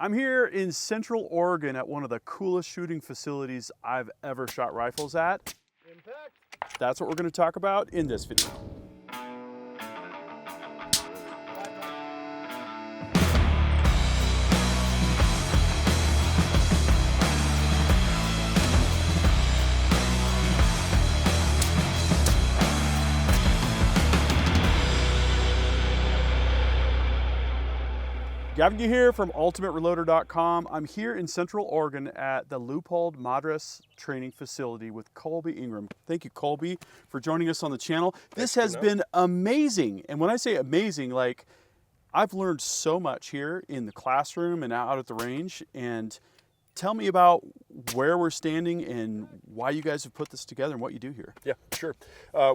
I'm here in Central Oregon at one of the coolest shooting facilities I've ever shot rifles at. Impact. That's what we're going to talk about in this video. Gavin here from ultimatereloader.com. I'm here in Central Oregon at the Leupold Madras training facility with Colby Ingram. Thank you, Colby, for joining us on the channel. This has been amazing. And when I say amazing, like, I've learned so much here in the classroom and out at the range. And tell me about where we're standing and why you guys have put this together and what you do here. Yeah, sure.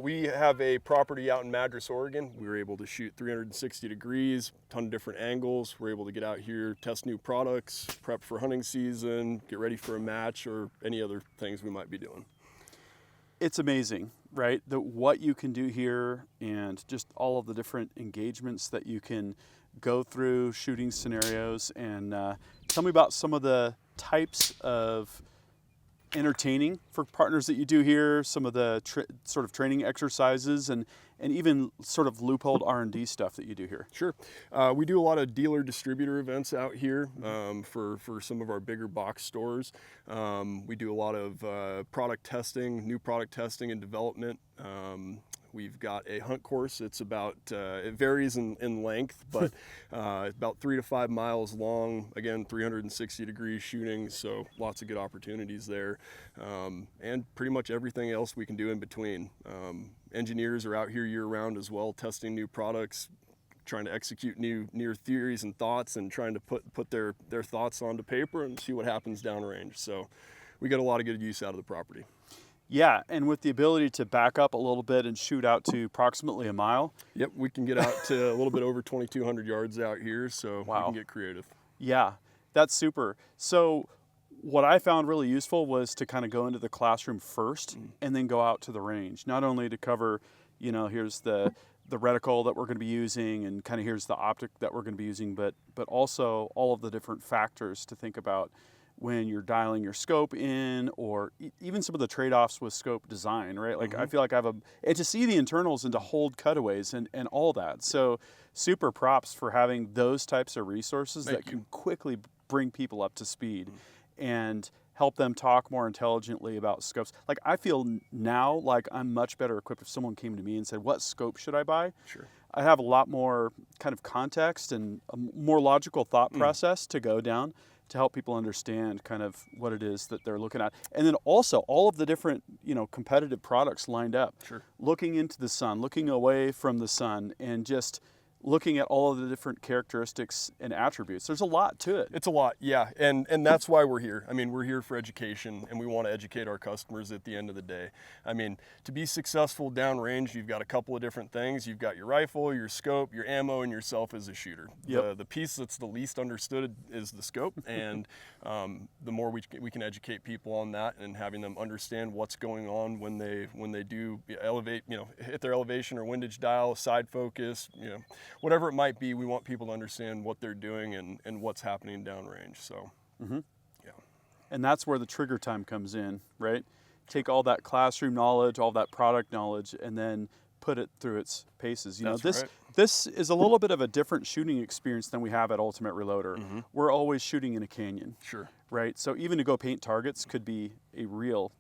We have a property out in Madras, Oregon. We were able to shoot 360 degrees, a ton of different angles. We're able to get out here, test new products, prep for hunting season, get ready for a match or any other things we might be doing. It's amazing, right? What you can do here and just all of the different engagements that you can go through, shooting scenarios. And tell me about some of the types of entertaining for partners that you do here, some of the sort of training exercises and even sort of Leupold R&D stuff that you do here. Sure. We do a lot of dealer distributor events out here for some of our bigger box stores. We do a lot of product testing, new product testing and development. We've got a hunt course. It's about, it varies in length, but about 3 to 5 miles long. Again, 360 degree shooting, so lots of good opportunities there. And pretty much everything else we can do in between. Engineers are out here year round as well, testing new products, trying to execute new theories and thoughts, and trying to put their thoughts onto paper and see what happens downrange. So we get a lot of good use out of the property. Yeah, and with the ability to back up a little bit and shoot out to approximately a mile. Yep, we can get out to a little bit over 2,200 yards out here, so wow. We can get creative. Yeah, that's super. So what I found really useful was to kind of go into the classroom first and then go out to the range. Not only to cover, you know, here's the reticle that we're going to be using and kind of here's the optic that we're going to be using, but also all of the different factors to think about when you're dialing your scope in, or even some of the trade-offs with scope design, right? Like I feel like and to see the internals and to hold cutaways and all that. So super props for having those types of resources that can quickly bring people up to speed and help them talk more intelligently about scopes. Like I feel now like I'm much better equipped if someone came to me and said, what scope should I buy? Sure. I have a lot more kind of context and a more logical thought process to go down to help people understand kind of what it is that they're looking at. And then also all of the different, you know, competitive products lined up. Sure. Looking into the sun, looking away from the sun, and just looking at all of the different characteristics and attributes. There's a lot to it. It's a lot, yeah, and that's why we're here. I mean, we're here for education, and we want to educate our customers at the end of the day. I mean, to be successful downrange, you've got a couple of different things. You've got your rifle, your scope, your ammo, and yourself as a shooter. Yep. The piece that's the least understood is the scope, and the more we can educate people on that and having them understand what's going on when they do elevate, you know, hit their elevation or windage dial, side focus, you know, whatever it might be, we want people to understand what they're doing and what's happening downrange. So, yeah. And that's where the trigger time comes in, right? Take all that classroom knowledge, all that product knowledge, and then put it through its paces. You know, this is a little bit of a different shooting experience than we have at Ultimate Reloader. We're always shooting in a canyon. Sure. Right? So even to go paint targets could be a real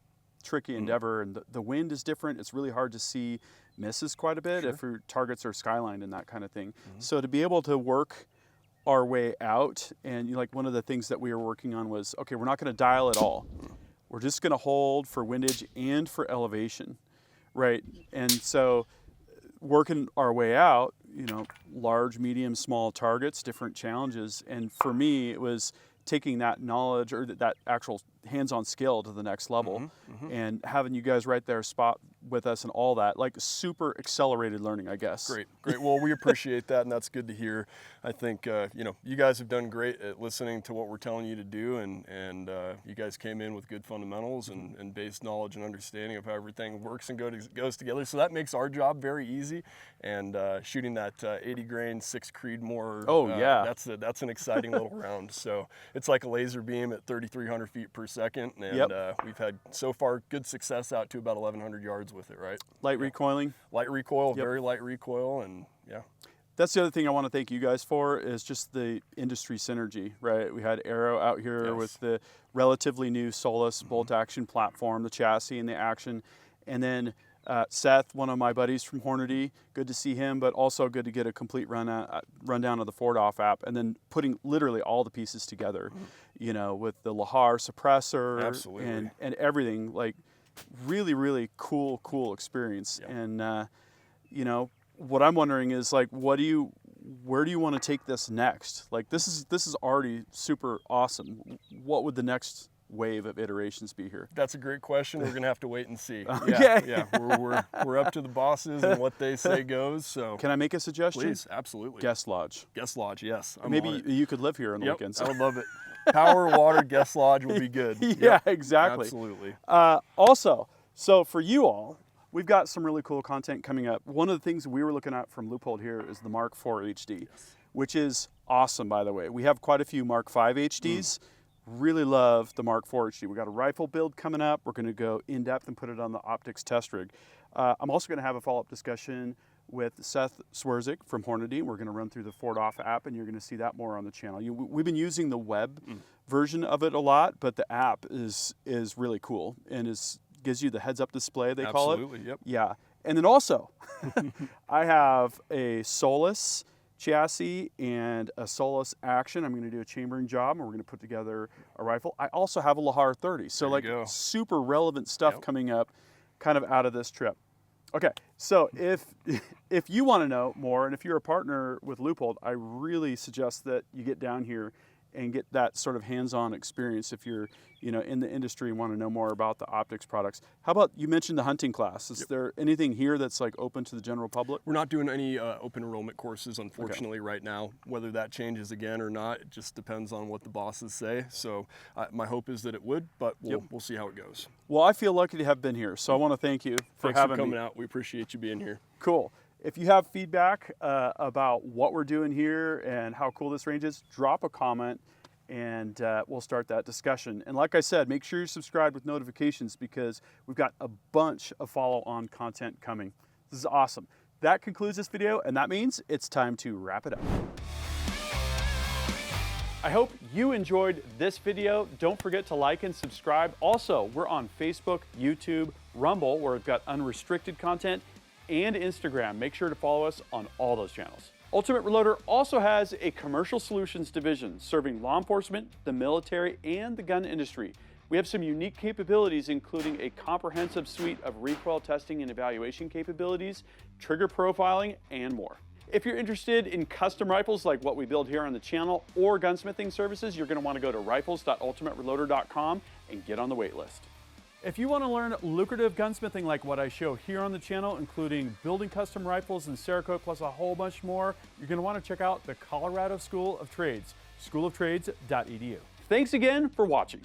tricky endeavor, and the wind is different. It's really hard to see misses quite a bit if your targets are skylined and that kind of thing. So to be able to work our way out, and like one of the things that we were working on was, okay, we're not going to dial at all. We're just going to hold for windage and for elevation, right? And so working our way out, you know, large, medium, small targets, different challenges. And for me, it was taking that knowledge or that actual hands-on skill to the next level and having you guys right there spot with us and all that, like super accelerated learning, I guess. Great, great. Well, we appreciate that, and that's good to hear. I think you know, you guys have done great at listening to what we're telling you to do, and you guys came in with good fundamentals and base knowledge and understanding of how everything works and goes together. So that makes our job very easy. And shooting that 80 grain 6 Creedmoor, yeah, that's an exciting little round. So it's like a laser beam at 3,300 feet per second, and we've had so far good success out to about 1,100 yards with it, right? Light recoiling. Light recoil, very light recoil, and yeah. That's the other thing I want to thank you guys for is just the industry synergy, right? We had Aero out here with the relatively new Solus bolt action platform, the chassis and the action. And then Seth, one of my buddies from Hornady, good to see him, but also good to get a complete rundown of the FordOff app, and then putting literally all the pieces together, you know, with the Lahar suppressor and everything. Like really, really cool experience. And, you know, what I'm wondering is like, where do you want to take this next? Like this is already super awesome. What would the next wave of iterations be here? That's a great question. We're gonna have to wait and see. Okay. Yeah. We're up to the bosses, and what they say goes. So can I make a suggestion? Please, absolutely. Guest lodge. Guest lodge, yes. Maybe you could live here on the weekends. I would love it. Power, water, guest lodge would be good. Yeah, exactly. Absolutely. Also, so for you all, we've got some really cool content coming up. One of the things we were looking at from Leupold here is the Mark IV HD, which is awesome, by the way. We have quite a few Mark V HDs. Really love the Mark IV HD. We got a rifle build coming up. We're going to go in depth and put it on the optics test rig. I'm also going to have a follow-up discussion with Seth Swerzik from Hornady. We're going to run through the FordOff app, and you're going to see that more on the channel. We've been using the web version of it a lot, but the app is really cool and gives you the heads-up display, they call it. Absolutely, yep. Yeah. And then also, I have a Solus chassis and a Solus action. I'm going to do a chambering job, and we're going to put together a rifle. I also have a Lahar 30. So like super relevant stuff coming up kind of out of this trip. Okay, so if you want to know more, and if you're a partner with Leupold, I really suggest that you get down here and get that sort of hands-on experience if you're, you know, in the industry and want to know more about the optics products. How about, you mentioned the hunting class. Is there anything here that's like open to the general public? We're not doing any open enrollment courses, unfortunately, right now. Whether that changes again or not, it just depends on what the bosses say. So my hope is that it would, but we'll see how it goes. Well, I feel lucky to have been here, so I want to thank you for having me. Thanks for coming out. We appreciate you being here. Cool. If you have feedback about what we're doing here and how cool this range is, drop a comment and we'll start that discussion. And like I said, make sure you're subscribed with notifications because we've got a bunch of follow-on content coming. This is awesome. That concludes this video, and that means it's time to wrap it up. I hope you enjoyed this video. Don't forget to like and subscribe. Also, we're on Facebook, YouTube, Rumble, where we've got unrestricted content, and Instagram. Make sure to follow us on all those channels. Ultimate Reloader also has a commercial solutions division serving law enforcement, the military, and the gun industry. We have some unique capabilities, including a comprehensive suite of recoil testing and evaluation capabilities, trigger profiling, and more. If you're interested in custom rifles like what we build here on the channel or gunsmithing services, you're going to want to go to rifles.ultimatereloader.com and get on the wait list. If you want to learn lucrative gunsmithing like what I show here on the channel, including building custom rifles and Cerakote plus a whole bunch more, you're going to want to check out the Colorado School of Trades, schooloftrades.edu. Thanks again for watching.